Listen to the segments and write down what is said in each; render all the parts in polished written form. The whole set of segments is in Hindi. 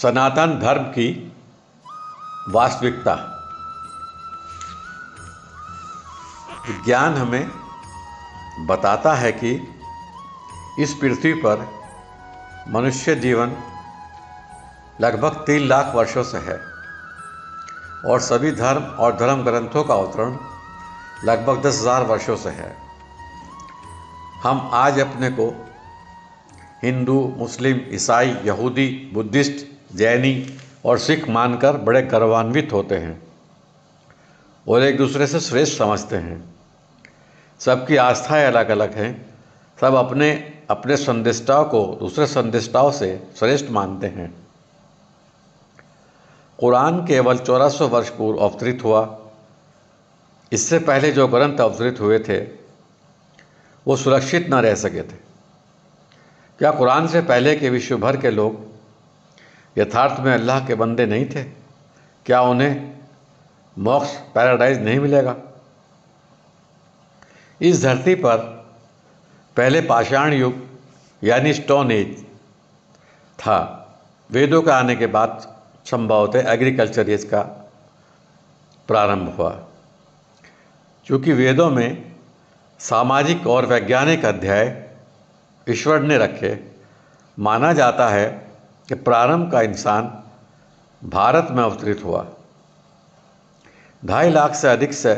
सनातन धर्म की वास्तविकता। विज्ञान हमें बताता है कि इस पृथ्वी पर मनुष्य जीवन लगभग 3 लाख वर्षों से है और सभी धर्म और धर्म ग्रंथों का अवतरण लगभग 10,000 वर्षों से है। हम आज अपने को हिंदू, मुस्लिम, ईसाई, यहूदी, बुद्धिस्ट, जैनी और सिख मानकर बड़े गौरवान्वित होते हैं और एक दूसरे से श्रेष्ठ समझते हैं। सबकी आस्थाएं अलग अलग हैं। सब अपने अपने संदिष्टाओं को दूसरे संदिष्टाओं से श्रेष्ठ मानते हैं। कुरान केवल 1400 वर्ष पूर्व अवतरित हुआ। इससे पहले जो ग्रंथ अवतरित हुए थे वो सुरक्षित न रह सके थे। क्या कुरान से पहले के विश्व भर के लोग यथार्थ में अल्लाह के बंदे नहीं थे? क्या उन्हें मोक्ष, पैराडाइज नहीं मिलेगा? इस धरती पर पहले पाषाण युग यानी स्टोन एज था। वेदों के आने के बाद संभवतः एग्रीकल्चर एज का प्रारंभ हुआ। चूँकि वेदों में सामाजिक और वैज्ञानिक अध्याय ईश्वर ने रखे, माना जाता है कि प्रारंभ का इंसान भारत में अवतरित हुआ। 2.5 लाख से अधिक से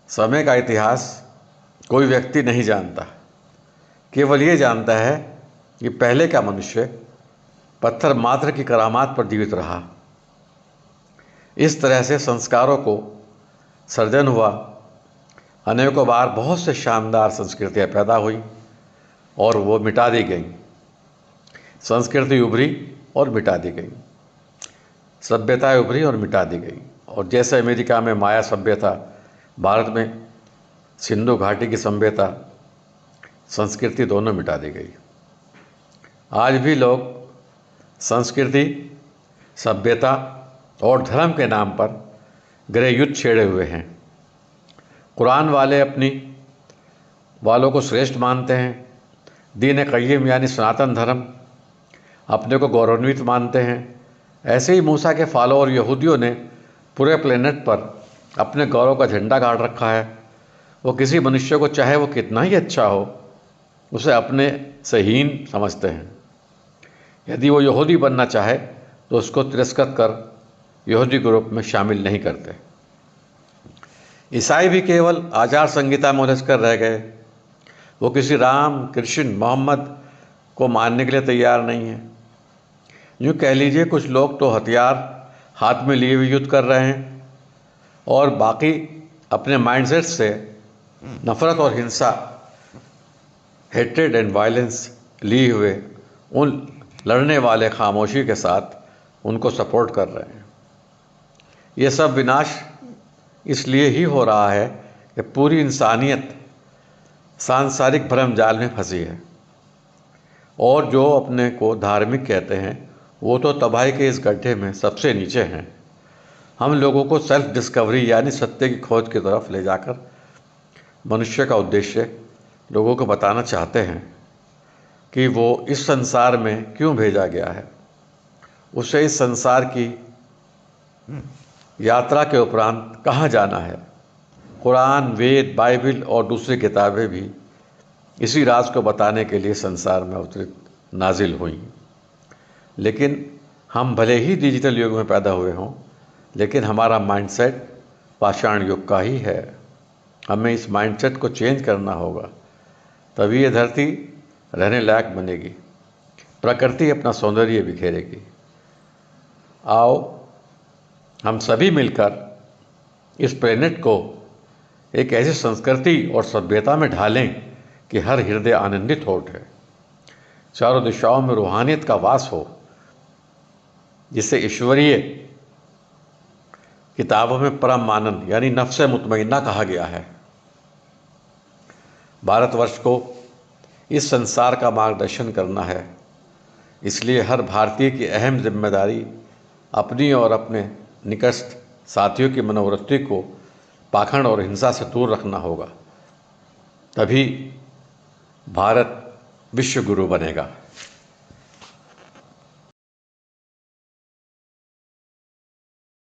समय का इतिहास कोई व्यक्ति नहीं जानता। केवल ये जानता है कि पहले का मनुष्य पत्थर मात्र की करामात पर जीवित रहा। इस तरह से संस्कारों को सर्जन हुआ। अनेकों बार बहुत से शानदार संस्कृतियाँ पैदा हुई और वो मिटा दी गई। संस्कृति उभरी और मिटा दी गई, सभ्यताएं उभरी और मिटा दी गई। और जैसे अमेरिका में माया सभ्यता, भारत में सिंधु घाटी की सभ्यता, संस्कृति दोनों मिटा दी गई। आज भी लोग संस्कृति, सभ्यता और धर्म के नाम पर गृह युद्ध छेड़े हुए हैं। कुरान वाले अपनी वालों को श्रेष्ठ मानते हैं। दीन क़य्यिम यानी सनातन धर्म अपने को गौरवान्वित मानते हैं। ऐसे ही मूसा के फॉलोअर यहूदियों ने पूरे प्लेनेट पर अपने गौरव का झंडा गाड़ रखा है। वो किसी मनुष्य को चाहे वो कितना ही अच्छा हो, उसे अपने से हीन समझते हैं। यदि वो यहूदी बनना चाहे तो उसको तिरस्कृत कर यहूदी ग्रुप में शामिल नहीं करते। ईसाई भी केवल आचार संहिता में उलझ कर रह गए। वो किसी राम, कृष्ण, मोहम्मद को मानने के लिए तैयार नहीं है। यूँ कह लीजिए कुछ लोग तो हथियार हाथ में लिए हुए युद्ध कर रहे हैं और बाकी अपने माइंडसेट से नफ़रत और हिंसा, हेट्रेड एंड वायलेंस लिए हुए उन लड़ने वाले खामोशी के साथ उनको सपोर्ट कर रहे हैं। ये सब विनाश इसलिए ही हो रहा है कि पूरी इंसानियत सांसारिक भ्रम जाल में फंसी है और जो अपने को धार्मिक कहते हैं वो तो तबाही के इस गड्ढे में सबसे नीचे हैं। हम लोगों को सेल्फ डिस्कवरी यानी सत्य की खोज की तरफ ले जाकर मनुष्य का उद्देश्य लोगों को बताना चाहते हैं कि वो इस संसार में क्यों भेजा गया है। उसे इस संसार की यात्रा के उपरांत कहाँ जाना है। कुरान, वेद, बाइबल और दूसरी किताबें भी इसी राज को बताने के लिए संसार में अवतरित नाजिल हुई। लेकिन हम भले ही डिजिटल युग में पैदा हुए हों, लेकिन हमारा माइंडसेट पाषाण युग का ही है। हमें इस माइंडसेट को चेंज करना होगा, तभी ये धरती रहने लायक बनेगी, प्रकृति अपना सौंदर्य बिखेरेगी। आओ हम सभी मिलकर इस प्लेनेट को एक ऐसी संस्कृति और सभ्यता में ढालें कि हर हृदय आनंदित हो उठे, चारों दिशाओं में रूहानियत का वास हो, जिसे ईश्वरीय किताबों में परम आनंद यानी नफ्स मुतमइन्ना कहा गया है। भारतवर्ष को इस संसार का मार्गदर्शन करना है। इसलिए हर भारतीय की अहम जिम्मेदारी अपनी और अपने निकट साथियों की मनोवृत्ति को पाखंड और हिंसा से दूर रखना होगा। तभी भारत विश्व गुरु बनेगा।